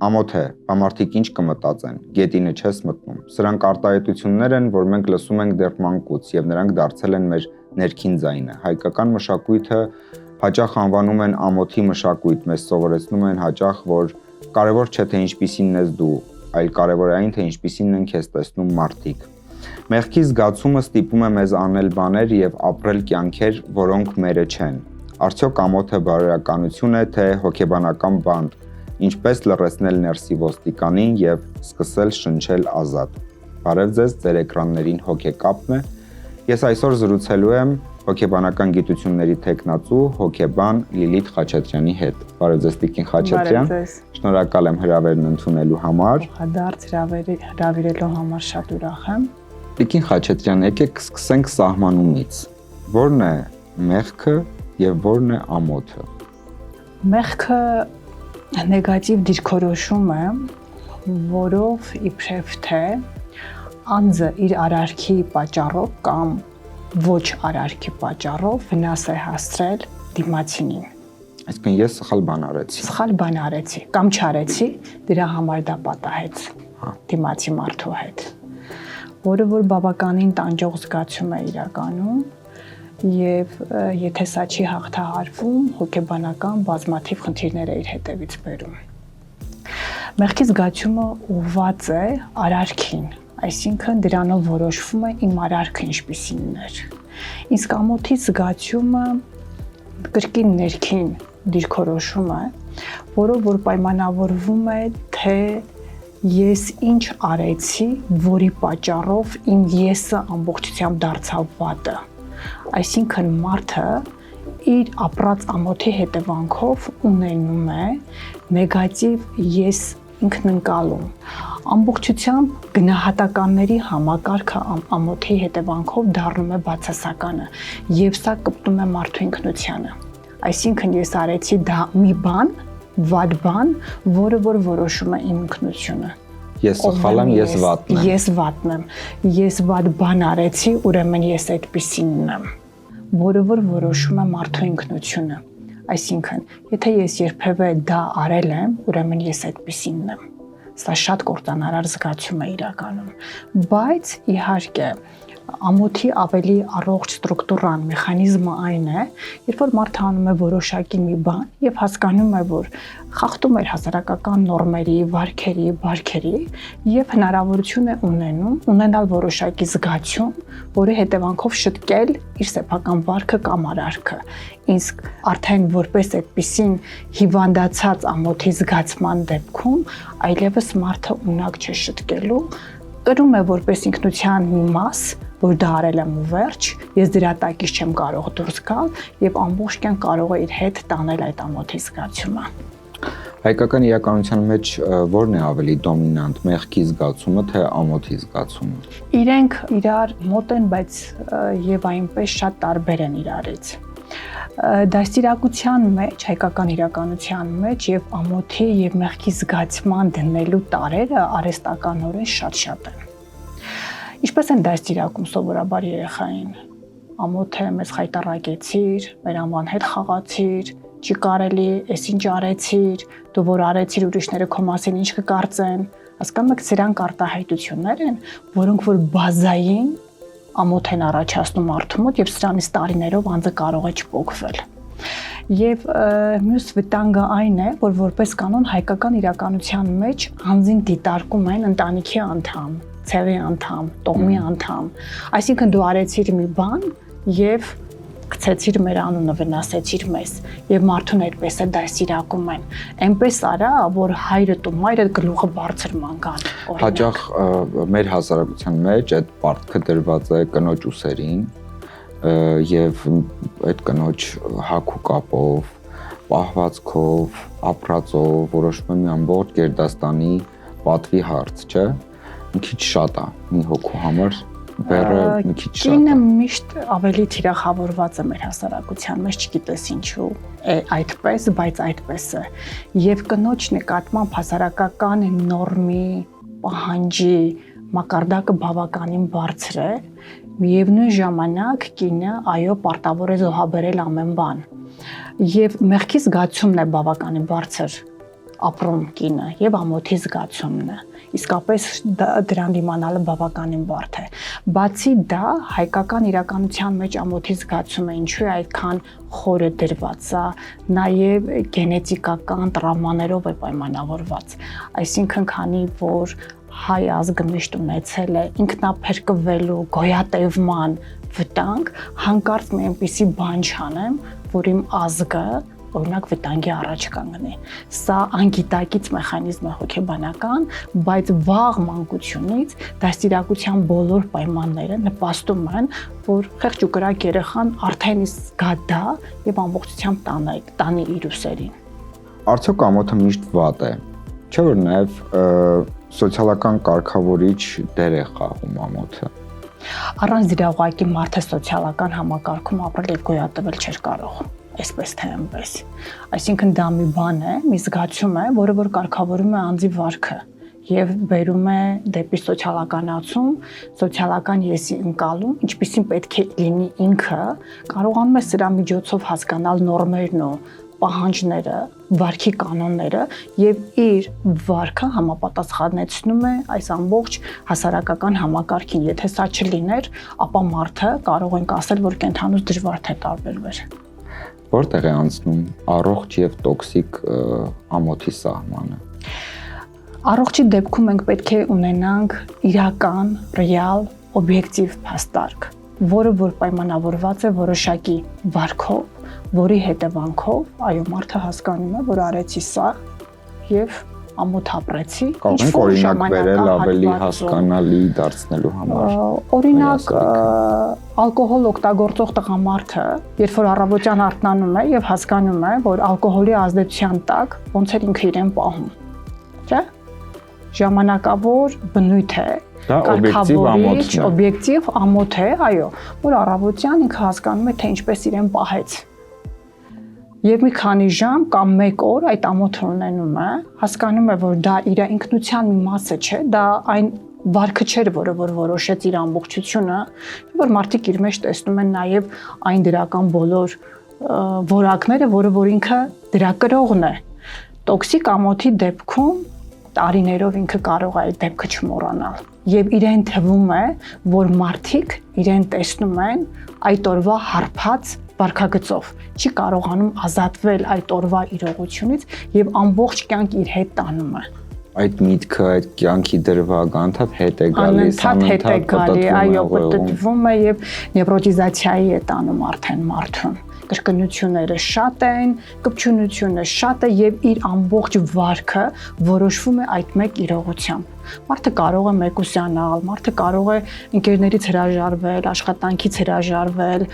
ամոթ է, բամարդիկ ինչ կմտածեն, գետինը չես մտնում։ Սրանք արտահայտություններ են, որ մենք լսում ենք դեռ մանկուց եւ նրանք դարձել են մեր ներքին ձայնը։ Հայկական մշակույթը հաճախ անվանում են ամոթի մշակույթ, մեզ սովորեցնում են հաճախ, որ կարևոր չէ թե ինչպիսին ես դու, այլ կարևոր է այն, թե ինչպիսին են քեզ տեսնում մարդիկ։ Մեղքի զգացումը ստիպում է մեզ անել բաներ եւ ապրել կյանքեր, որոնք մերը չեն։ Արդյոք ամոթը բարոյականություն է, թե հոգեբանական բանտ, ինչպես լռեցնել ներսի ոստիկանին եւ սկսել շնչել ազատ։ Բարև ձեզ, ձեր էկրաններին հոգեկապն է։ Ես այսօր զրուցելու եմ հոգեբանական գիտությունների տեխնացու հոգեբան Լիլիթ Խաչատրյանի հետ։ Բարև ձեզ, Տիկին Խաչատրյան։ Շնորհակալ եմ հրավերն ընդունելու համար։ Հադարց հրավիրելու համար շատ ուրախ եմ։ Տիկին Խաչատրյան, եկեք սկսենք սահմանումից։ Որն է մեղքը եւ որն է ամոթը։ Մեղքը նեգատիվ դիրքորոշում է, որով իբրև թե անձը իր արարքի պատճառով կամ ոչ արարքի պատճառով վնաս է հասցրել դիմացինին։ Այսինքն ես սխալ բան արեցի։ Սխալ բան արեցի կամ չարեցի, դրա համար դա պատահեց դիմացի մարդու հետ, որը որ բավականին տանջող զգացում է իրականում եւ եթե սա չի հաղթահարվում, հոգեբանական բազմաթիվ խնդիրներ է իր հետևից բերում։ Մեղքի զգացումը ուղղված է արարքին, այսինքն դրանով որոշվում է իմ արարքը ինչպիսին էր։ Իսկ ամոթի զգացումը կրկին ներքին դիրքորոշում է, որով որ պայմանավորվում է, թե ես ինչ արեցի, որի պատճառով իմ եսը ամբողջությամբ դարձավ վատը։ Այսինքն մարդը իր ապրած ամոթի հետևանքով ունենում է նեգատիվ ես ինքնընկալում։ Ամբողջությամբ գնահատականների համակարգը ամոթի հետևանքով դառնում է բացասականը եւ սա կպտում է մարդու ինքնությանը։ Այսինքն ես արեցի դա մի բան, վատ բան, որը որ որոշում է իմ ինքնությունը։ Ես սխալ եմ, ես վատն եմ։ Ես վատն եմ։ Ես վատ բան արեցի, ուրեմն ես այդպիսինն եմ, որը որ որոշում է մարդու ինքնությունը։ Այսինքն, եթե ես երբևէ դա արել եմ, ուրեմն ես այդպիսինն եմ։ Սա շատ կործանարար զգացում է իրականում, բայց իհարկե ամոթի ավելի առողջ ստրուկտուրան, մեխանիզմը այն է, երբ որ մարդը անում է որոշակի մի բան եւ հասկանում է, որ խախտում է հասարակական նորմերի, վարքերի, բարքերի եւ հնարավորություն է ունենալ որոշակի զգացում, որի հետևանքով շտկել իր սեփական վարքը կամ արարքը։ Իսկ արդեն որպես այդպիսին հիվանդացած ամոթի զգացման դեպքում այլևս մարդը ունակ չէ շտկելու, կրում է որպես ինքնության մի մաս, որ դա արել եմ ու վերջ, ես դրա տակից չեմ կարող դուրս գալ եւ ամբողջ կյանք կարող է իր հետ տանել այդ ամոթի զգացումը։ Հայկական իրականության մեջ որն է ավելի դոմինանտ, մեղքի զգացումը թե ամոթի զգացումը։ Իրենք իրար մոտ են, բայց եւ այնպես շատ տարբեր են իրարից։ Դաստիարակության մեջ, հայկական իրականության մեջ եւ ամոթի եւ մեղքի զգացման դնելու տարերը արհեստականորեն շատ են։ Ինչպես են դաստիարակում սովորաբար երեխային։ Ամոթ է, մեզ խայտառակեցիր, մեր անվան հետ խաղացիր, չի կարելի, էս ինչ արեցիր, դու որ արեցիր ուրիշները քո մասին ինչ կկարծեն։ Հասկանում եք, սրանք արտահայտություններ են, որոնք որ բազային ամոթ են առաջացնում մարդու մոտ եւ սրանից տարիներով անձը կարող է չփոխվել։ Եվ մյուս վտանգը այն է, որ որպես կանոն հայկական իրականության մեջ անձին դիտարկում են ընտանիքի անդամ, ցեղի անդամ, տոհմի անդամ։ Այսինքն դու արեցիր մի բան եւ գցեցիր մեր անունը, վնասեցիր մեզ եւ մարդուն այդպես է դաստիարակում են։ Այնպես արա, որ հայրդ ու մայրդ գլուխը բարձր մանգան։ Հաճախ մեր հասարակության մեջ այդ պարտքը դրված է կնոջ ուսերին եւ այդ կնոջ հագու կապով, պահվածքով, ապրածով որոշվում է մի ամբողջ գերդաստանի պատվի հարց, չէ՞։ Մի քիչ շատ է մի հոգու համար բեռը մի քիչ շատ է։ Կինը միշտ ավելի թիրախավորված է մեր հասարակության մեջ, չգիտես ինչու է այդպես, բայց այդպես է։ Եվ կնոջ նկատմամբ հասարակական նորմի, պահանջի մակարդակը բավականին բարձր է, միևնույն ժամանակ կինը այո պարտավոր է զոհաբերել ամեն բան։ Եվ մեղքի զգացումն է բավականին բարձր ապրում կինը եւ ամոթի զգացումն է։ Իսկապես դրան դիմանալը բավականին բարդ է։ Բացի դա, հայկական իրականության մեջ ամոթի զգացումը ինչու է այդքան խորը դրված է, նաեւ գենետիկական տրավմաներով է պայմանավորված։ Այսինքն, քանի որ հայ ազգը միշտ ունեցել է ինքնափրկվելու, գոյատևման վտանգ, հանկարծ մի այնպիսի բան չանեմ, որ իմ ազգը օրինակ վտանգի առաջ կանգնի։ Սա անգիտակից մեխանիզմ է հոգեբանական, բայց վաղ մանկությունից դաստիարակության բոլոր պայմանները նպաստում են, որ խեղճ ու կրակ երեխան արդեն զգա դա եւ ամբողջությամբ տանի իր ուսերին։ Արդյոք ամոթը միշտ վատ է։ Չէ՞ որ նաեւ սոցիալական կարգավորիչ դեր է խաղում ամոթը։ Առանց դրա ուղղակի մարդը սոցիալական համակարգում ապրել եւ գոյատևել չէր կարող։ Այսպես թե այնպես։ Այսինքն դա մի բան է, մի զգացում է, որը որ կարգավորում է անձի վարքը եւ բերում է դեպի սոցիալականացում, սոցիալական եսի ընկալում, ինչպիսին պետք է լինի ինքը, կարողանում է սրա միջոցով հասկանալ նորմերն ու պահանջները, վարքի կանոնները եւ իր վարքը համապատասխանեցնում է այս ամբողջ հասարակական համակարգին։ Եթե սա չլիներ, ապա մարդը կարող ենք ասել, որ կենթանուց դժվար թե տարբերվեր։ Որտեղ է անցնում առողջ եւ տոքսիկ ամոթի սահմանը։ Առողջի դեպքում մենք պետք է ունենանք իրական, ռեալ, օբյեկտիվ փաստարկ, որը որ պայմանավորված է որոշակի վարքով, որի հետևանքով, այո, մարդը հասկանում է, որ արեցի սա եւ ամոթ ապրեցի, ինչ որ օրինակ բերել ավելի հասկանալի դարձնելու համար։ Օրինակ, ալկոհոլ օգտագործող տղամարդը, երբ որ առավոտյան արթնանում է եւ հասկանում է, որ ալկոհոլի ազդեցության տակ ոնց է ինքը իրեն պահում, չէ՞։ Ժամանակավոր բնույթ է, կարգավորիչ, օբյեկտիվ ամոթ է, այո, որ առավոտյան ինքը հասկանում է, թե ինչպես իրեն պահեց։ Եվ մի քանի ժամ կամ 1 օր այդ ամոթը ունենում է, հասկանում է, որ դա իր ինքնության մի մասը չէ, դա այն վարքը չէր, որը որ որոշեց իր ամբողջությունը, որ մարդիկ իր մեջ տեսնում են նաև այն դրական բոլոր որակները, որը որ ինքը դրա կրողն է։ Տոքսիկ ամոթի դեպքում տարիներով ինքը կարող է այդ դեպքը չմոռանալ։ Եվ իրեն թվում է, որ մարդիկ իրեն տեսնում են այդ օրվա հարբած վարքագծով, չի կարողանում ազատվել այդ օրվա իրողությունից եւ ամբողջ կյանք իր հետ տանում է։ Այդ միտքը, այդ կյանքի դրվագ անընդհատ հետ է գալիս, անընդհատ գալի, այո, պատտվում է եւ նևրոտիզացիայի է տանում արդեն մարդուն։ Կրկնությունները շատ են, կպչունությունը շատ է եւ իր ամբողջ վարքը որոշվում է այդ մեկ իրողությամբ։ Մարդը կարող է մեկուսյանալ, մարդը կարող է ընկերներից հրաժարվել, աշխատանքից հրաժարվել,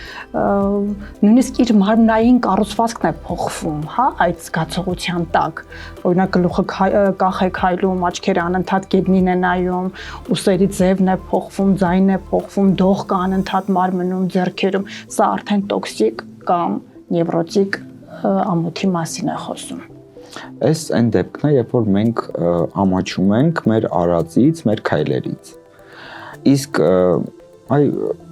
նույնիսկ իր մարմնային կառուցվածքն է փոխվում, հա, այդ զգացողության տակ։ Օրինակ գլուխը կախեք հայլում, աչքերը անընդհատ գետնին է նայում, ուսերի ձևն է փոխվում, ձայնն է փոխվում, դողքը անընդհատ մարմնում, ձեռքերում, սա արդեն տոքսիկ կամ նևրոտիկ ամոթի մասին է խոսում։ Այս այն դեպքն է, երբ որ մենք ամաչում ենք մեր արածից, մեր քայլերից։ Իսկ այ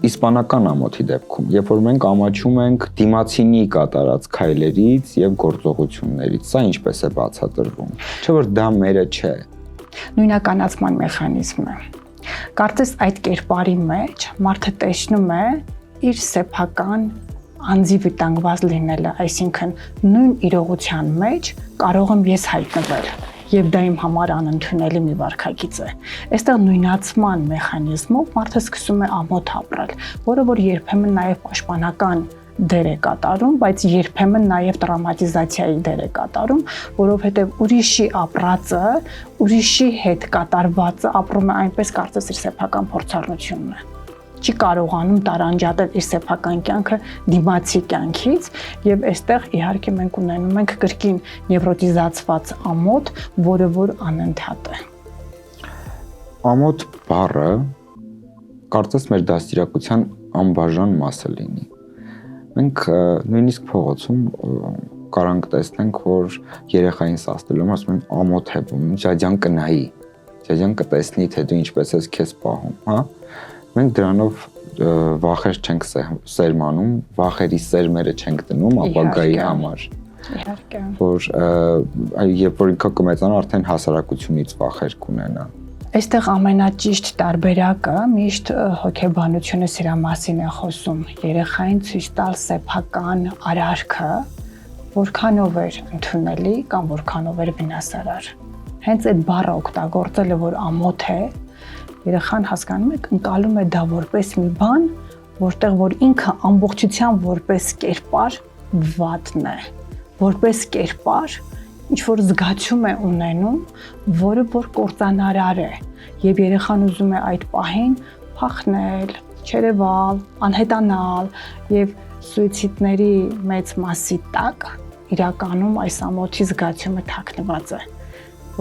իսպանական ամոթի դեպքում, երբ որ մենք ամաչում ենք դիմացինի կատարած քայլերից եւ գործողություններից, սա ինչպես է բացատրվում։ Չէ՞ որ դա մերը չէ։ Նույնականացման մեխանիզմ է։ Կարծես այդ կերպարի մեջ մարդը տեսնում է իր սեփական անձի վտանգված լինելը, այսինքն նույն իրողության մեջ կարող եմ ես հայտնվել եւ դա իմ համար անընդունելի մի վարքագիծ է։ Այստեղ նույնացման մեխանիզմով մարդը սկսում է ամոթ ապրել, որը որ երբեմն նաեւ պաշտպանական դեր է կատարում, բայց երբեմն նաեւ տրավմատիզացիայի դեր է կատարում, որովհետեւ ուրիշի ապրածը, ուրիշի հետ կատարվածը ապրում է այնպես, կարծես իր սեփական փորձառնությունն է։ Չի կարողանում տարանջատել իր սեփական կյանքը դիմացի կյանքից եւ այստեղ իհարկե մենք ունենում ենք կրկին նևրոտիզացված ամոթ, որը որ անընդհատ է։ Ամոթ բառը կարծես մեր դաստիարակության անբաժան մասը լինի։ Մենք նույնիսկ փողոցում կարանք տեսնենք, որ երեխային սաստելով ասում են ամոթ է բում, ջաջան կնայի, ջաջան կտեսնի, թե դու ինչպես ես քեզ պահում, հա։ Մենք դրանով վախեր չենք սերմանում, վախերի սերմերը չենք դնում ապագայի համար։ Իհարկե։ Որ երբ որ ինքը կմեծանա, արդեն հասարակությունից վախեր կունենա։ Այստեղ ամենաճիշտ տարբերակը միշտ հոգեբանությունը սրա մասին է խոսում։ Երեխային ցույց տալ սեփական արարքը, որքանով էր ընդունելի կամ որքանով էր վնասարար։ Հենց այդ բառը օգտագործելը, որ ամոթ է, երեխան հասկանում է, ընկալում է դա որպես մի բան, որտեղ որ ինքը ամբողջությամբ որպես կերպար վատն է, որպես կերպար ինչ որ զգացում է ունենում, որը որ կործանարար է, եւ երեխան ուզում է այդ պահին փախնել, չերևալ, անհետանալ եւ սուիցիդների մեծ մասի տակ իրականում այս ամոթի զգացումը թաքնված է,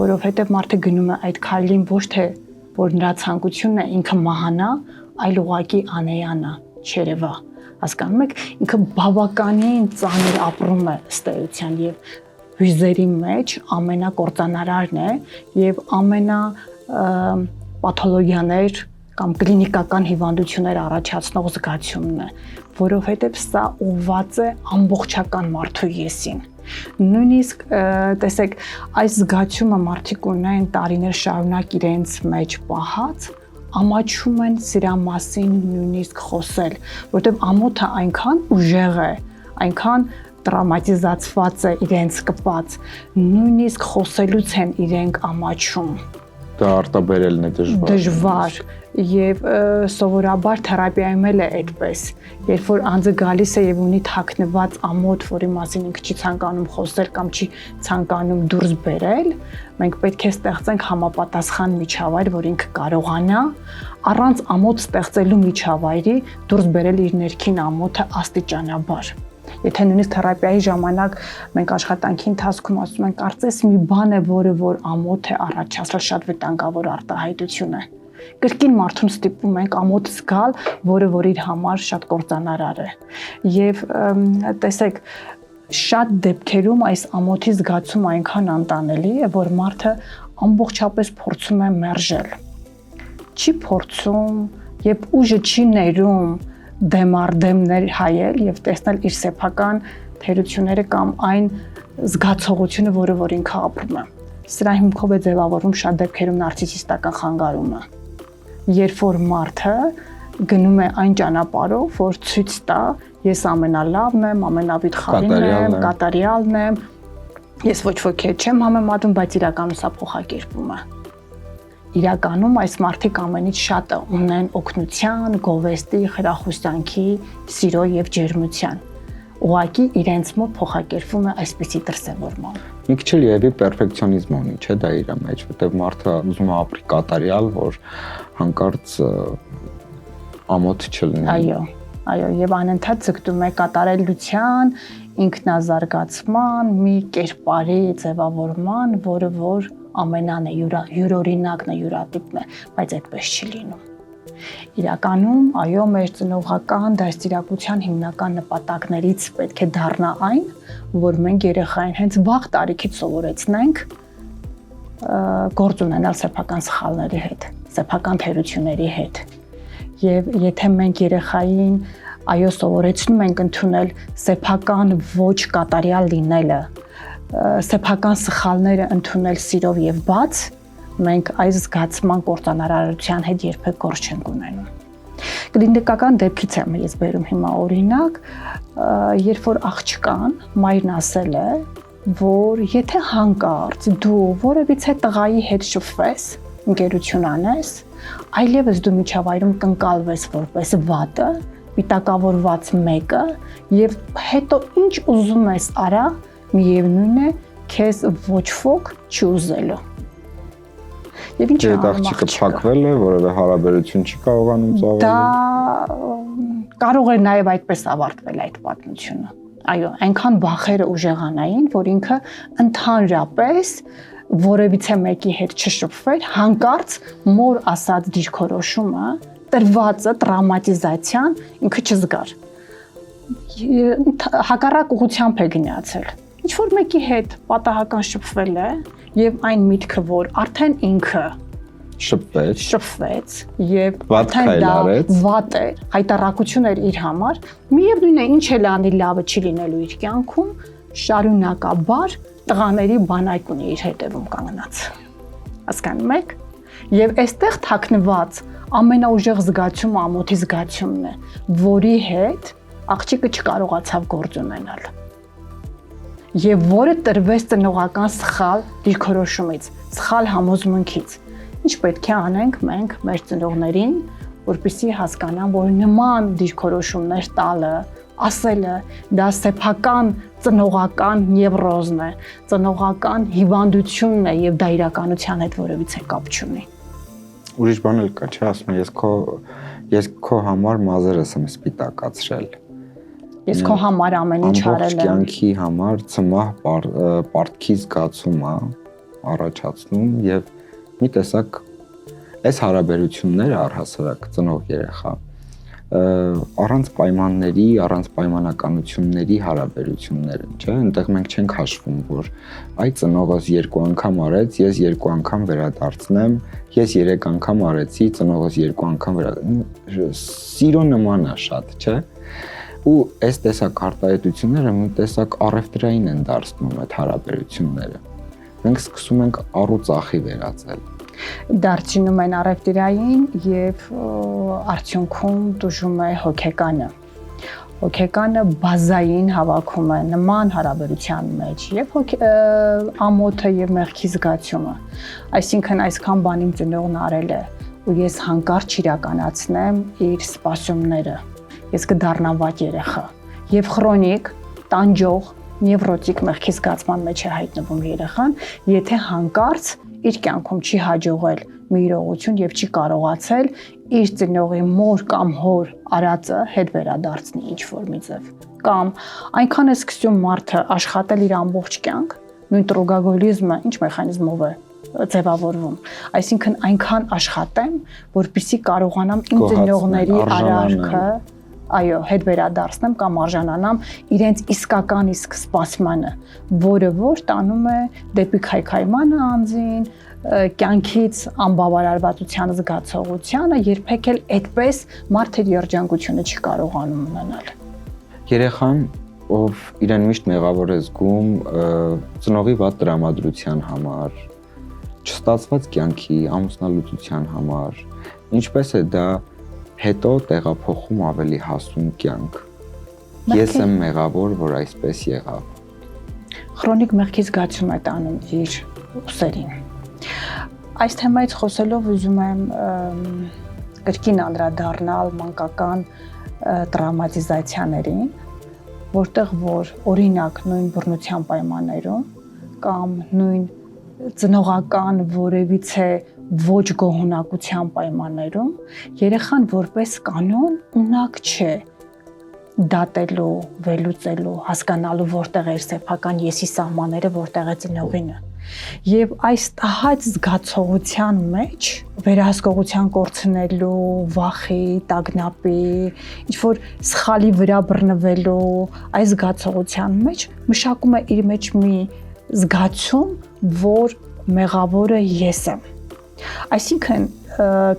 որովհետեւ մարդը գնում է այդ քայլին ոչ թե որ նրա ցանկությունն է ինքը մահանա, այլ ուղակի անեյանա, չերևա, հասկանում եք, ինքը բավականին ծանր ապրում է ըստ էության եւ հույզերի մեջ ամենակործանարարն է եւ պաթոլոգիաներ կամ կլինիկական հիվանդություններ առաջացնող զգացումն է, որովհետեւ սա ուղղված է ամբողջական մարդու եսին։ Նույնիսկ տեսեք, այս զգացումը մարդիկ ունեն տարիներ շարունակ իրենց մեջ պահած, ամաչում են սրա մասին նույնիսկ խոսել, որովհետեւ ամոթը այնքան ուժեղ է, այնքան տրավմատիզացված է իրենց կպած, նույնիսկ խոսելուց են իրենք ամաչում։ Դա արտաբերելն է դժվար եւ սովորաբար թերապիայում էլ է այդպես, երբ որ անձը գալիս է եւ ունի թաքնված ամոթ, որի մասին ինքը չի ցանկանում խոսել կամ չի ցանկանում դուրս բերել, մենք պետք է ստեղծենք համապատասխան միջավայր, որ ինքը կարողանա առանց ամոթ ստեղծելու միջավայրի դուրս բերել իր ներքին ամոթը աստիճանաբար։ Եթե նույնիսկ թերապիայի ժամանակ մենք աշխատանքի ընթացքում ասում ենք, կարծես մի բան է, որը որ ամոթ է առաջացրել, շատ վտանգավոր արտահայտություն է։ Կրկին մարդուն ստիպում ենք ամոթ զգալ, որը որ իր համար շատ կործանարար է։ Եվ տեսեք, շատ դեպքերում այս ամոթի զգացումը այնքան անտանելի է, որ մարդը ամբողջապես փորձում է մերժել։ Չի փորձում եւ ուժը չի ներում դեմ առ դեմներ հայել եւ տեսնել իր սեփական թերությունները կամ այն զգացողությունը, որը որ ինքը ապրում է։ Սրա հիմքով է ձևավորվում շատ դեպքերում նարցիսիստական խանգարումը։ Երբ որ մարդը գնում է այն ճանապարհով, որ ցույց տա, ես ամենալավն եմ, ամենավիթխարին եմ, կատարյալն եմ, ես ոչ ոքի հետ չեմ համեմատում, բայց իրականում սա փոխակերպում է։ Իրականում այս մարդիկ ամենից շատը ունեն օգնության, գովեստի, խրախուսանքի, սիրո եւ ջերմության։ Ուղղակի իրենց մոտ փոխակերպվում է այսպիսի դրսևորմամբ։ Մի քիչ էլ եւի պերֆեկցիոնիզմ ունի, չէ՞ դա իր մեջ, որտեղ մարդը ուզում է ապրի կատարյալ, որ հանկարծ ամոթ չլինի։ Այո, եւ անընդհատ ձգտում է կատարելության, ինքնազարգացման, մի կերպարի ձևավորման, որը որ ամենան է, յուրօրինակն է, յուրատիպն է, բայց այդպես չի լինում։ Իրականում, այո, մեր ծնողական դաստիարակության հիմնական նպատակներից պետք է դառնա այն, որ մենք երեխային հենց վաղ տարիքից սովորեցնենք գործ ունենալ սեփական սխալների հետ, սեփական թերությունների հետ։ Եվ եթե մենք երեխային այո սովորեցնում ենք ընդունել սեփական ոչ կատարյալ լինելը, սեփական սխալները ընդունել սիրով եւ բաց, մենք այս զգացման կործանարարության հետ երբեք գործ չենք ունենում։ Կլինիկական դեպքից եմ ես բերում հիմա օրինակ, երբ որ աղջկան մայրն ասել է, որ եթե հանկարծ դու որևիցե տղայի հետ շփվես, ընկերություն անես, այլևս դու միջավայրում կընկալվես որպես վատը, պիտակավորված մեկը եւ հետո ինչ ուզում ես արա, միևնույն է քեզ ոչ ոք չի ուզելու։ Եվ ինչ աղջիկը փակվել է, որևէ հարաբերություն չի կարողանում ծավալել։ Դա կարող է նաեւ այդպես ավարտվել այդ պատմությունը։ Այո, այնքան վախերը ուժեղանային, որ ինքը ընդհանրապես որևիցե մեկի հետ չշփվեր, հանկարծ մոր ասած դիրքորոշումը, տրվածը, տրավմատիզացիան ինքը չզգար։ Հակառակ ուղղությամբ է գնացել։ Ինչ որ մեկի հետ պատահական շփվել է եւ այն միտքը, որ արդեն ինքը շփվեց եւ արդեն դա վատ է, հայտարարություն էր իր համար, միևնույն է ինչ էլ անի լավը չի լինելու իր կյանքում, շարունակաբար տղաների բանակ ունի իր հետևում կանգնած։ Հասկանում եք։ Եվ այստեղ թաքնված ամենաուժեղ զգացումը ամոթի զգացումն է, որի հետ աղջիկը չկարողացավ գործ ունենալ։ Եվ որը տրվեց ծնողական սխալ դիրքորոշումից, սխալ համոզմունքից։ Ինչ պետք է անենք մենք մեր ծնողներին, որպեսզի հասկանան, որ նման դիրքորոշումներ տալը, ասելը դա սեփական ծնողական նևրոզն է, ծնողական հիվանդությունն է եւ դա իրականության հետ որևիցե կապ չունի։ Ուրիշ բան էլ կա, չէ՞, ասում ես քո համար մազերս եմ սպիտակացրել։ Ես քո համար ամեն ինչ արել եմ։ Ամբողջ կյանքի համար ծմահ պարտքի զգացում է առաջացնում եւ մի տեսակ այս հարաբերությունները առհասարակ ծնող-երեխա առանց պայմանների, առանց պայմանականությունների հարաբերություններ են, չէ՞, այնտեղ մենք չենք հաշվում, որ այ ծնողս 2 անգամ արեց, ես 2 անգամ վերադարձնեմ, ես 3 անգամ արեցի, ծնողս 2 անգամ սիրո նման է շատ, չէ՞։ Ու այս տեսակ արտահայտությունները մի տեսակ առևտրային են դարձնում այդ հարաբերությունները։ Մենք սկսում ենք առուծախի վերածել։ Դարձնում են առևտրային եւ արդյունքում դժում է հոգեկանը։ Հոգեկանը բազային հավաքում է նման հարաբերության մեջ եւ ամոթը եւ մեղքի զգացումը։ Այսինքն այսքան բան իմ ծնողն արել է ու ես հանկարծ իրականացնեմ իր սպասումները։ Ես կդառնամ վատ երեխա եւ քրոնիկ, տանջող, նևրոտիկ մեղքի զգացման մեջ է հայտնվում երեխան, եթե հանկարծ իր կյանքում չի հաջողել մի իրողություն եւ չի կարողացել իր ծնողի մոր կամ հոր արածը հետ վերադարձնի ինչ-որ մի ձև։ Կամ այնքան է սկսում մարդը աշխատել իր ամբողջ կյանք, նույն տրուգագոլիզմը ինչ մեխանիզմով է ձևավորվում։ Այսինքն այնքան աշխատեմ, որպեսզի կարողանամ իմ ծնողների արարքը այո, հետ վերադարձնեմ կամ արժանանամ իրենց իսկական իսկ սպասմանը, որը որ տանում է դեպի քայքայմանը անձին, կյանքից անբավարարվածության զգացողությանը, երբեք էլ այդպես մարդը երջանկությունը չի կարողանում ունենալ։ Երեխան, ով իրեն միշտ մեղավոր է զգում ծնողի վատ տրամադրության համար, չստացված կյանքի, ամուսնալուծության համար, ինչպես է դա հետո տեղափոխում ավելի հասուն կյանք։ Ես եմ մեղավոր, որ այսպես եղավ։ Քրոնիկ մեղքի զգացում է տանում իր ուսերին։ Այս թեմայից խոսելով ուզում եմ կրկին անդրադառնալ մանկական տրավմատիզացիաներին, որտեղ որ օրինակ նույն բռնության պայմաններում կամ նույն ծնողական որևիցե ոչ գոհունակության պայմաններում երեխան որպես կանոն ունակ չէ դատելու, վերլուծելու, հասկանալու որտեղ է սեփական եսի սահմանները, որտեղ է ծնողինը։ Եվ այս տահած զգացողության մեջ վերահսկողության կորցնելու, վախի, տագնապի, ինչ-որ սխալի վրա բռնվելու այս զգացողության մեջ մշակում է իր մեջ մի զգացում, որ մեղավորը ես եմ։ Այսինքն,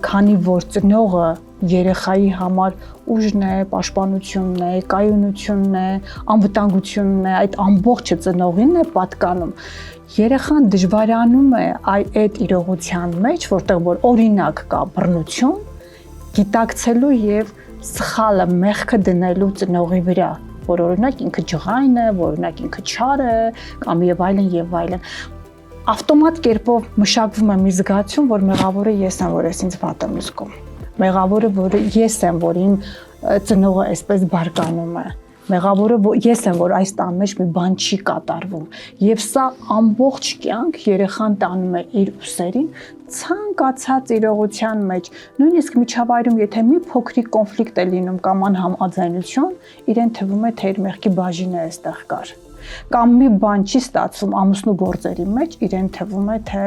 քանի որ ծնողը երեխայի համար ուժն է, պաշտպանությունն է, կայունությունն է, անվտանգությունն է, այդ ամբողջը ծնողին է պատկանում, երեխան դժվարանում է այդ իրողության մեջ, որտեղ որ օրինակ կա բռնություն, գիտակցելու եւ սխալը մեղքը դնելու ծնողի վրա, որ օրինակ ինքը ջղայն է, որ օրինակ ինքը չար է, կամ եւ այլն։ Ավտոմատ կերպով մշակվում է մի զգացում, որ մեղավորը ես եմ, որ ես ինձ վատ եմ զգում։ Մեղավորը, որ ես եմ, որ իմ ծնողը այսպես բարկանում է։ Մեղավորը ես եմ, որ այս տան մեջ մի բան չի կատարվում։ Եվ սա ամբողջ կյանք երեխան տանում է իր ուսերին ցանկացած իրողության մեջ, նույնիսկ միջավայրում, եթե մի փոքրիկ կոնֆլիկտ է լինում կամ անհամաձայնություն, իրեն թվում է, թե իր մեղքի բաժինը այստեղ կար։ Կամ մի բան չի ստացվում ամուսնու գործերի մեջ, իրեն թվում է, թե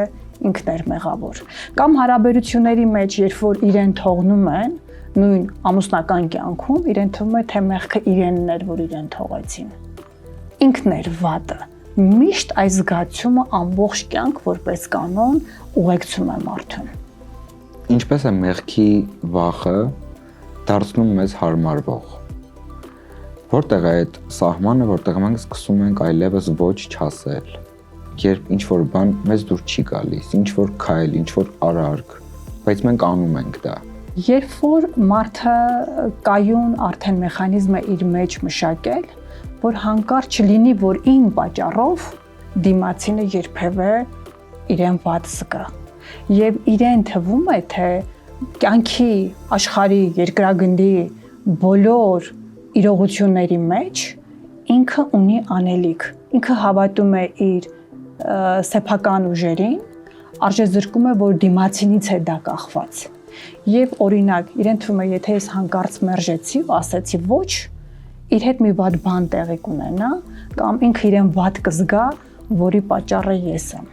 ինքն էր մեղավոր։ Կամ հարաբերությունների մեջ, երբ որ իրեն թողնում են, նույն ամուսնական կյանքում, իրեն թվում է, թե մեղքը իրենն էր, որ իրեն թողեցին։ Ինքն էր վատը։ Միշտ այս զգացումը ամբողջ կյանք որպես կանոն ուղեկցում է մարդուն։ Ինչպես է մեղքի վախը դարձնում մեզ հարմարվող։ Որտեղ է այդ սահմանը, որտեղ մենք սկսում ենք այլևս ոչ չասել, երբ ինչ որ բան մեզ դուր չի գալիս, ինչ որ քայլ, ինչ որ արարք, բայց մենք անում ենք դա։ Երբ որ մարդը կայուն արդեն մեխանիզմը իր մեջ մշակել, որ հանկարծ չլինի, որ ին պատճառով դիմացինը երբևէ իրեն վատ զգա։ Եվ իրեն թվում է, թե կյանքի, աշխարհի, երկրագնդի բոլոր իրողությունների մեջ ինքը ունի անելիք, ինքը հավատում է իր սեփական ուժերին, արժեզրկում է, որ դիմացինից է դա կախված։ Եվ օրինակ, իրեն թվում է, եթե ես հանկարծ մերժեցի ու ասեցի ոչ, իր հետ մի վատ բան տեղի կունենա, կամ ինքը իրեն վատ կզգա, որի պատճառը ես եմ։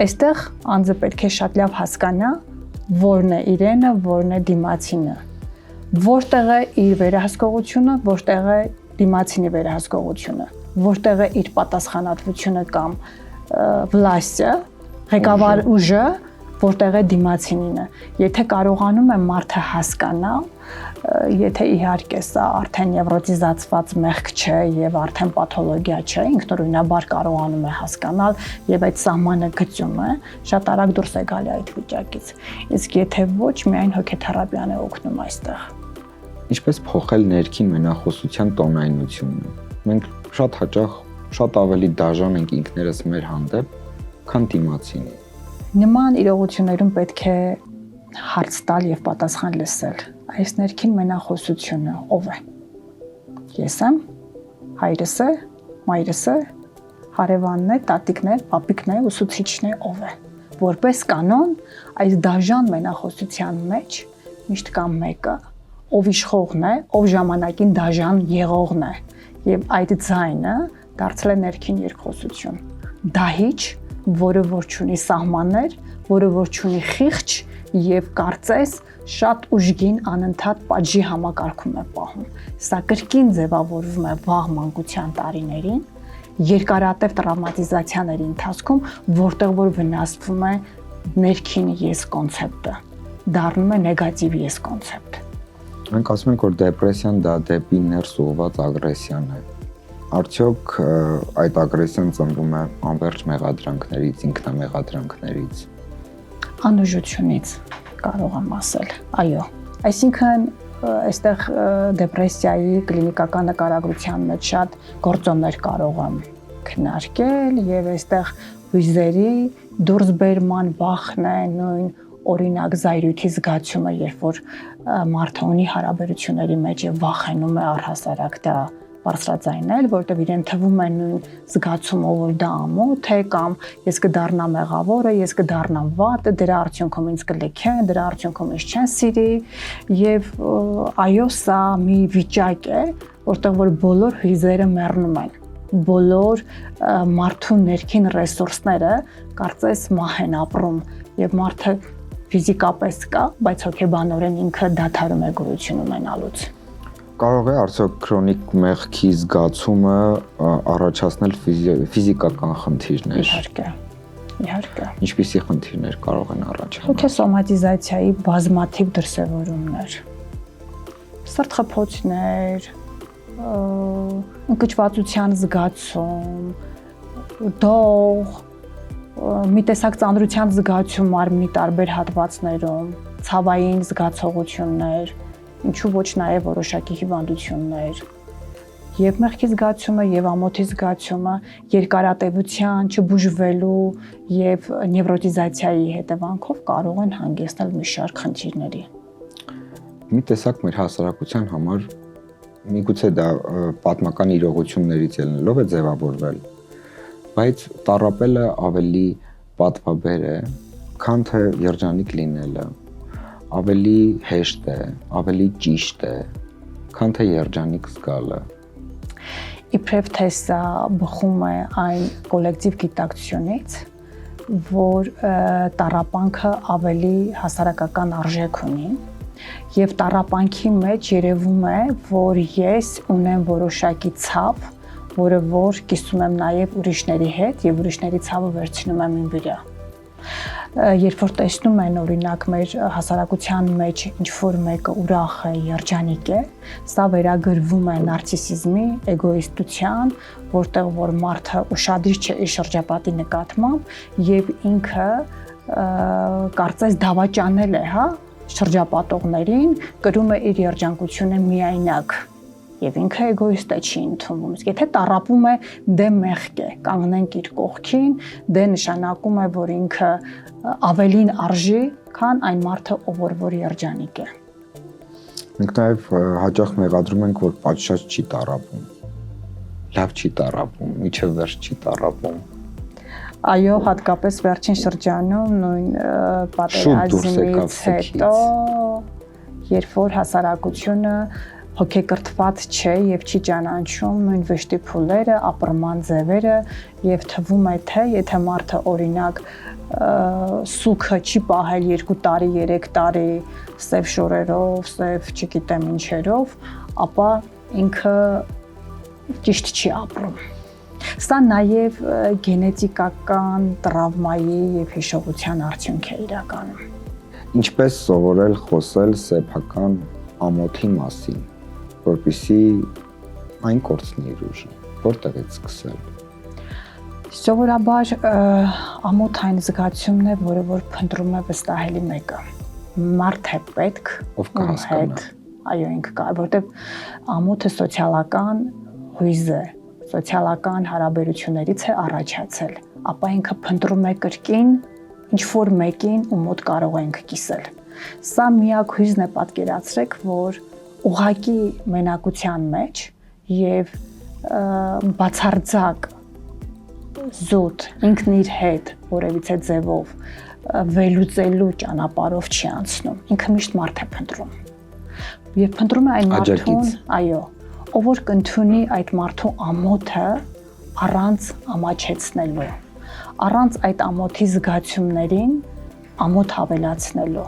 Այստեղ անձը պետք է շատ լավ հասկանա, որն է իրենը, որն է դիմացինը, որտեղ է իր վերահսկողությունը, որտեղ է դիմացինի վերահսկողությունը, որտեղ է իր պատասխանատվությունը կամ վլաստը, ղեկավար ուժը, որտեղ է դիմացինինը։ Եթե կարողանում է մարդը հասկանալ, եթե իհարկե սա արդեն նևրոտիզացված մեղք չէ եւ արդեն պաթոլոգիա չէ, ինքնուրույնաբար կարողանում է հասկանալ եւ այդ սահմանը գծում է, շատ արագ դուրս է գալի այդ վիճակից։ Իսկ եթե ոչ, միայն հոգեթերապիան է օգնում այստեղ։ Ինչպես փոխել ներքին մենախոսության տոնայնությունը։ Մենք շատ հաճախ շատ ավելի դաժան ենք ինքներս մեր հանդեպ, քան դիմացինին։ Նման իրողություններում պետք է հարց տալ եւ պատասխան լսել։ Այս ներքին մենախոսությունը ով է։ Ես եմ, հայրս է, մայրս է, հարևանն է, տատիկն է, պապիկն է, ուսուցիչն է, ով է։ Որպես կանոն, այս դաժան մենախոսության մեջ միշտ կա մեկը, ով իշխողն է, ով ժամանակին դաժան եղողն է, եւ այդ ձայնը դարձել է ներքին երկխոսություն։ Դահիճ, որը որ չունի սահմաններ, որը որ չունի խիղճ եւ կարծես շատ ուժգին անընդհատ պատժի համակարգում է պահում։ Սա կրկին ձևավորվում է վաղ մանկության տարիներին, երկարատև տրավմատիզացիաների ընթացքում, որտեղ որ վնասվում է ներքին ես կոնցեպտը, դառնում է նեգատիվ ես կոնցեպտ։ Մենք ասում ենք, որ դեպրեսիան դա դեպի ներս ուղղված ագրեսիան է։ Արդյոք այդ ագրեսիան ծնվում է անվերջ մեղադրանքներից, ինքնամեղադրանքներից։ Անուժությունից կարող եմ ասել, այո։ Այսինքն այստեղ դեպրեսիայի կլինիկական նկարագրության մեջ շատ գործոններ կարող եմ քննարկել եւ այստեղ հույզերի դուրսբերման վախն է, նույն օրինակ զայրույթի զգացումը, երբ որ մարդը ունի հարաբերությունների մեջ եւ վախենում է առհասարակ դա բարձրաձայնել, որտեղ իրեն թվում է նույն զգացումը, որ դա ամոթ է կամ ես կդառնամ մեղավորը, ես կդառնամ վատը, դրա արդյունքում ինձ կլքեն, դրա արդյունքում ինձ չեն սիրի եւ այո, սա մի վիճակ է, որտեղ որ բոլոր հույզերը մեռնում են, բոլոր մարդու ներքին ռեսուրսները կարծես մահ են ապրում եւ մարդը ֆիզիկապես կա, բայց հոգեբանորեն ինքը դադարում է գոյություն ունենալուց։ Կարող է արդյոք քրոնիկ մեղքի զգացումը առաջացնել ֆիզիկական խնդիրներ։ Իհարկե։ Ինչպիսի խնդիրներ կարող են առաջանալ։ Հոգեսոմատիզացիայի բազմաթիվ դրսևորումներ։ Սրտխփոցներ, ընկճվածության զգացում, դող, մի տեսակ ծանրության զգացում մարմնի տարբեր հատվածներում, ցավային զգացողություններ, ինչու ոչ նաև որոշակի հիվանդություններ, եւ մեղքի զգացումը եւ ամոթի զգացումը երկարատևության, չբուժվելու եւ նևրոտիզացիայի հետևանքով կարող են հանգեցնել մի շարք խնդիրների։ Մի տեսակ մեր հասարակության համար միգուցե դա պատմական իրողություններից ելնելով է ձևավորվել, բայց տառապելը ավելի պատվաբեր է, քան թե երջանիկ լինելը, ավելի հեշտ է, ավելի ճիշտ է, քան թե երջանիկ զգալը։ Իբրև թե սա բխում է այն կոլեկտիվ գիտակցությունից, որ տառապանքը ավելի հասարակական արժեք ունի, եւ տառապանքի մեջ երևում է, որ ես ունեմ որոշակի ցավ, որը որ կիսում եմ նաև ուրիշների հետ եւ ուրիշների ցավը վերցնում եմ իմ վրա։ երբ որ տեսնում են օրինակ մեր հասարակության մեջ ինչ որ մեկը ուրախ է, երջանիկ է, սա վերագրվում է նարցիսիզմի, էգոիստության, որտեղ որ մարդը ուշադիր չէ իր շրջապատի նկատմամբ եւ ինքը կարծես դավաճանել է, հա, շրջապատողներին, կրում է իր երջանկությունը միայնակ եւ ինքը էգոիստ է չի ընդունվում։ Իսկ եթե տառապում է, դե մեղք է, կանգնենք իր կողքին, դե նշանակում է, որ ինքը ավելին արժի, քան այն մարդը, ով որ երջանիկ է։ Մենք նաեւ հաճախ մեղադրում ենք, որ պատշաճ չի տառապում, լավ չի տառապում, միջև վերջ չի տառապում։ Այո, հատկապես վերջին շրջանում նույն պատերազմից հետո, երբ որ հասարակությունը հոգեկրթված չէ եւ չի ճանաչում նույն վշտի փուլերը, ապրման ձևերը եւ թվում է թե եթե մարդը օրինակ սուքը չի պահել 2 տարի, 3 տարի սև շորերով, սև չգիտեմ ինչերով, ապա ինքը ճիշտ չի ապրում։ Սա նաեւ գենետիկական տրավմայի եւ հիշողության արդյունք է իրականում։ Ինչպես սովորել խոսել սեփական ամոթի մասին, որպեսզի այն կորցնի իր ուժը, որտեղից սկսել։ Սովորաբար ամոթային զգացումն է, որը որ փնտրում է վստահելի մեկը։ Մարդ է պետք, ով կհասկանա։ Այո, ինքը կա, որտեղ ամոթը սոցիալական հույզ է, սոցիալական հարաբերություններից է առաջացել, ապա ինքը փնտրում է կրկին ինչ որ մեկին ու մոտ կարող է ինքը կիսել։ Սա միակ հույզն է, պատկերացրեք, որ ուղակի մենակության մեջ եւ բացարձակ զուտ ինքն իր հետ որևիցե ձևով վերլուծելու ճանապարհով չի անցնում։ Ինքը միշտ մարդ է փնտրում։ Եվ փնտրում է այն մարդուն, այո, ով որ կընդունի այդ մարդու ամոթը առանց ամաչեցնելու, առանց այդ ամոթի զգացումներին ամոթ ավելացնելու,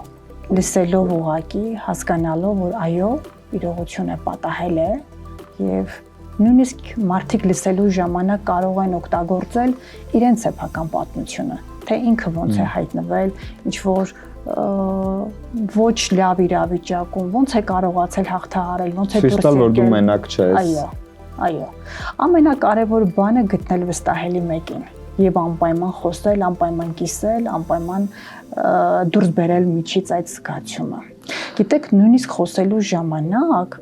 լսելով ուղակի, հասկանալով, որ այո, իրողությունը պատահել է եւ նույնիսկ մարդիկ լսելու ժամանակ կարող են օգտագործել իրենց սեփական պատմությունը, թե ինքը ոնց է հայտնվել, ինչ որ ոչ լավ իրավիճակում, ոնց է կարողացել հաղթահարել, ոնց է դուրս եկել։ Որ դու մենակ չես։ Այո, այո։ Ամենակարևոր բանը գտնել վստահելի մեկին եւ անպայման խոսել, անպայման կիսել, անպայման դուրս բերել միջից այդ զգացումը։ Գիտեք, նույնիսկ խոսելու ժամանակ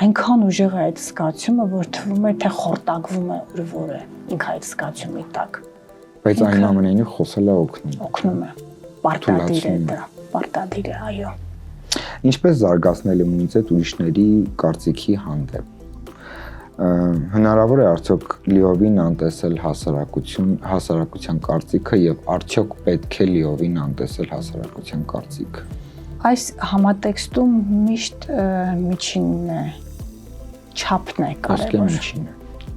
այնքան ուժեղ է այդ զգացումը, որ թվում է թե խորտակվում է ուրվորը ինքը այդ զգացումի տակ։ Բայց այն ամենայնիվ խոսելը օգնում է։ Պարտադիր է դա, պարտադիր է, այո։ Ինչպես զարգացնել իմունիտետ ուրիշների կարծիքի հանդեպ։ Հնարավոր է արդյոք լիովին անտեսել հասարակության կարծիքը եւ արդյոք պետք է լիովին անտեսել հասարակության կարծիքը։ Այս համատեքստում միշտ միջինն է, չափն է կարևոր։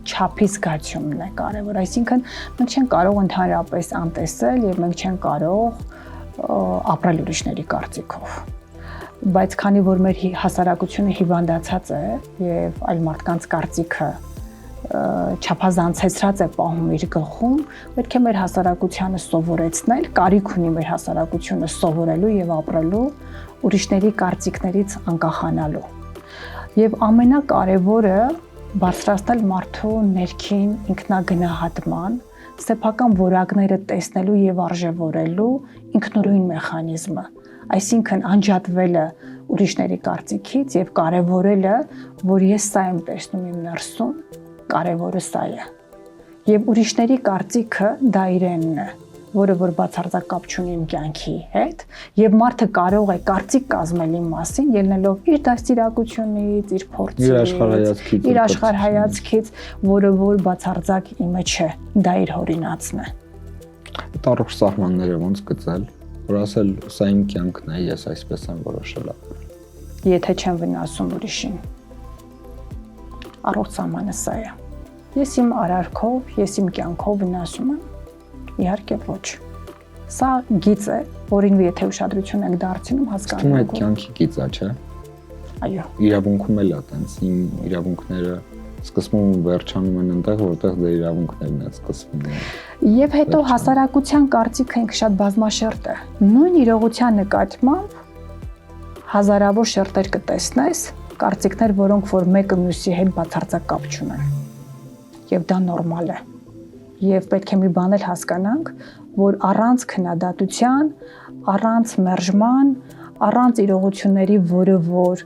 Չափի զգացումն է կարևոր, այսինքն մենք չենք կարող ընդհանրապես անտեսել եւ մենք չենք կարող ապրել ուրիշների կարծիքով։ Բայց քանի որ մեր հասարակությունը հիվանդացած է եւ այլ մարդկանց կարծիքը չափազանցեցրած է պահում իր գլխում, պետք է մեր հասարակությանը սովորեցնել, կարիք ունի մեր հասարակությունը սովորելու եւ ապրելու ուրիշների կարծիքներից անկախանալու։ Եվ ամենակարևորը բարձրացնել մարդու ներքին ինքնագնահատման, սեփական որակները տեսնելու եւ արժևորելու ինքնուրույն մեխանիզմը, այսինքն անջատվելը ուրիշների կարծիքից եւ կարեւորելը, որ ես սա եմ տեսնում իմ ներսում, կարևորը սա է։ Եվ ուրիշների կարծիքը դա իրենն է, որը որ բացարձակ կապ չունի իմ կյանքի հետ, եւ մարդը կարող է կարծիք կազմել իմ մասին, ելնելով իր դաստիարակությունից, իր փորձից, իր աշխարհայացքից, որը որ բացարձակ իմը չէ, դա իր հորինածն է։ Այդ առողջ սահմանները ոնց գծել, որ ասել սա իմ կյանքն է, ես այսպես եմ որոշել ապրել։ Եթե չեմ վնասում ուրիշին։ Առողջ սահմանը սա է։ Ես իմ արարքով, ես իմ կյանքով վնասում եմ։ Իհարկե ոչ։ Սա գիծ է, որին եթե ուշադրություն ենք դարձնում, հասկանում ենք։ Այդ կյանքի գիծ է, չէ՞։ Այո։ Իրավունքում էլ է տենց, իմ իրավունքները սկսվում ու վերջանում են այնտեղ, որտեղ դե իրավունքներն են սկսվում։ Եվ հետո հասարակության կարծիքը ինքը շատ բազմաշերտ է։ Նույն իրողության նկատմամբ հազարավոր շերտեր կտեսնես, կարծիքներ, որոնք որ մեկը մյուսի հետ բացարձակ կապ չունեն։ Եվ դա նորմալ է։ Եվ պետք է մի բան էլ հասկանանք, որ առանց քննադատության, առանց մերժման, առանց իրողությունների, որը որ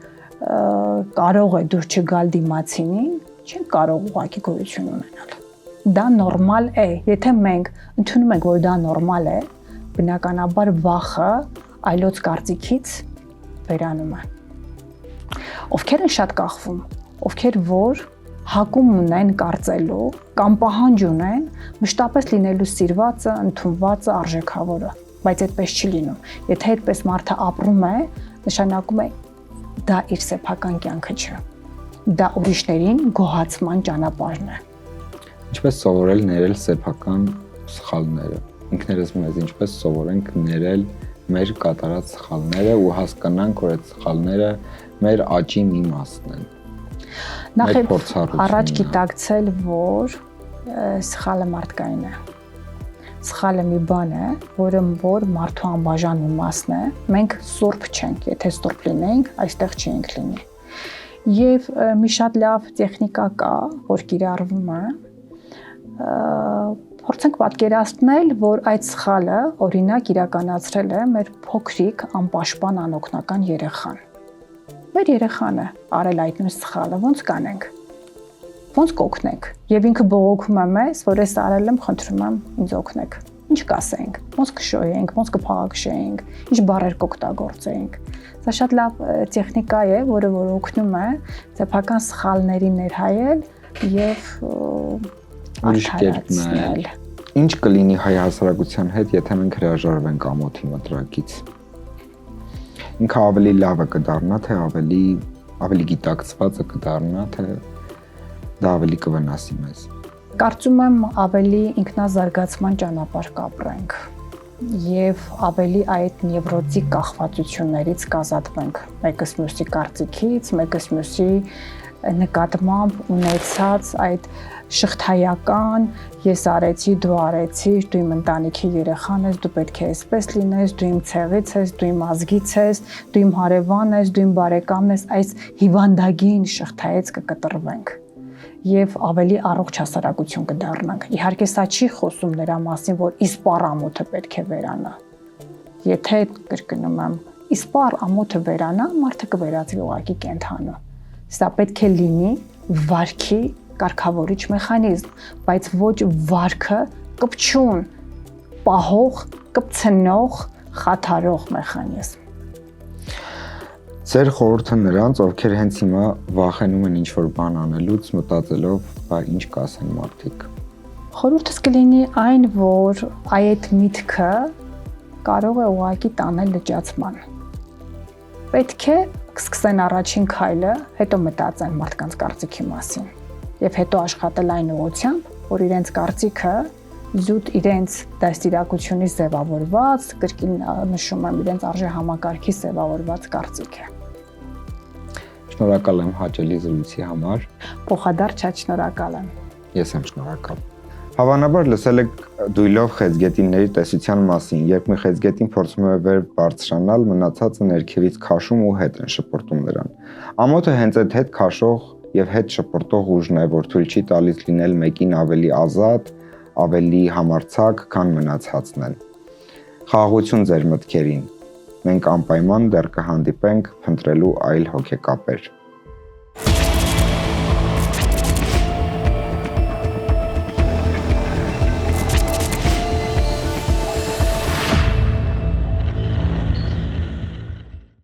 կարող է դուր չգալ դիմացինին, չեն կարող ուղղակի գոյություն ունենալ։ Դա նորմալ է, եթե մենք ընդունում ենք, որ դա նորմալ է, բնականաբար վախը այլոց կարծիքից վերանում է։ Ովքեր են շատ կախվում, ովքեր որ հակում ունեն կարծելու կամ պահանջ ունեն մշտապես լինելու սիրվածը, ընդունվածը, արժեքավորը, բայց այդպես չի լինում։ Եթե այդպես մարդը ապրում է, նշանակում է դա իր սեփական կյանքը չէ։ Դա ուրիշներին գոհացման ճանապարհն է։ Ինչպես սովորել ներել սեփական սխալները։ Ինքներս մեզ ինչպես սովորենք ներել մեր կատարած սխալները ու հասկանանք, որ այդ սխալները մեր աճի մի մասն են։ Նախ առաջ գիտակցել, որ սխալը մարդկային է։ Սխալը մի բան է, որը որ մարդու անբաժան մի մասն է։ Մենք սուրբ չենք, եթե սուրբ լինեինք, այստեղ չէինք լինի։ Եվ մի շատ լավ տեխնիկա կա, որ կիրառվում է, փորձենք պատկերացնել, որ այդ սխալը օրինակ իրականացրել է մեր փոքրիկ անպաշտպան անօգնական երեխան։ Մեր երեխան է արել այդ նույն սխալը, ո՞նց կանենք։ Ո՞նց կօգնենք։ Եվ ինքը բողոքում է մեզ, որ ես արել եմ, խնդրում եմ ինձ օգնեք։ Ինչ կասենք, ո՞նց կշոյենք, ո՞նց կփաղաքշեինք, ինչ բառեր կօգտագործեինք։ Սա շատ լավ տեխնիկա է, որը որ օգնում է սեփական սխալների ներհայել եւ արդարացնել։ Ինչ կլինի հայ հասարակության հետ, եթե մենք հրաժարվենք ամոթի մտրակից։ Ինքը ավելի լավը կդառնա, թե ավելի գիտակցվածը կդառնա, թե դա ավելի կվնասի մեզ։ Կարծում եմ ավելի ինքնազարգացման ճանապարհ կապրենք եւ ավելի այդ նևրոտիկ կախվածություններից կազատվենք։ Մեկս մյուսի կարծիքից, մեկս մյուսի նկատմամբ ունեցած այդ շղթայական ես արեցի, դու արեցիր, դու իմ ընտանիքի երեխան ես, դու պետք է այսպես լինես, դու իմ ցեղից ես, դու իմ ազգից ես, դու իմ հարևանն ես, դու իմ բարեկամն ես, այս հիվանդագին շղթայից կկտրվենք եւ ավելի առողջ հասարակություն կդառնանք։ Իհարկե սա չի խոսում նրա մասին, որ իսպառ ամոթը պետք է վերանա։ Եթե կրկնում եմ, իսպառ ամոթը վերանա, մարդը կվերածվի ուղղակի կենթանու։ Սա պետք է լինի վարքի կարգավորիչ մեխանիզմ, բայց ոչ վարքը կպչուն, պահող, կպցնող, խաթարող մեխանիզմ։ Ձեր խորհուրդը նրանց, ովքեր հենց հիմա վախենում են ինչ-որ բան անելուց, մտածելով, բա ինչ կասեն մարդիկ։ Խորհուրդս կլինի այն, որ այդ միտքը կարող է ուղղակի տանել լճացման։ Պետք է սկսեն առաջին քայլը, հետո մտածեն մարդկանց կարծիքի մասին եւ հետո աշխատել այն ուղղությամբ, որ իրենց կարծիքը զուտ իրենց դաստիարակությունից ձևավորված, կրկին նշում եմ, իրենց արժե համակարգի ձևավորված կարծիք է։ Շնորհակալ եմ հաճելի զրույցի համար։ Փոխադարձ շատ շնորհակալ եմ։ Ես եմ շնորհակալ։ Հավանաբար լսել եք դույլով խեցգետինների տեսության մասին, երբ մի խեցգետին փորձում է վեր բարձրանալ, մնացածը ներքևից քաշում ու հետ են շպրտում նրան։ Ամոթը հենց այդ հետ քաշող եւ հետ շպրտող ուժն է, որ թույլ չի տալիս լինել մեկին ավելի ազատ, ավելի համարձակ, քան մնացածն են։ Խաղաղություն ձեր մտքերին։ Մենք անպայման դեռ կհանդիպենք փնտրելու այլ հոգեկապեր։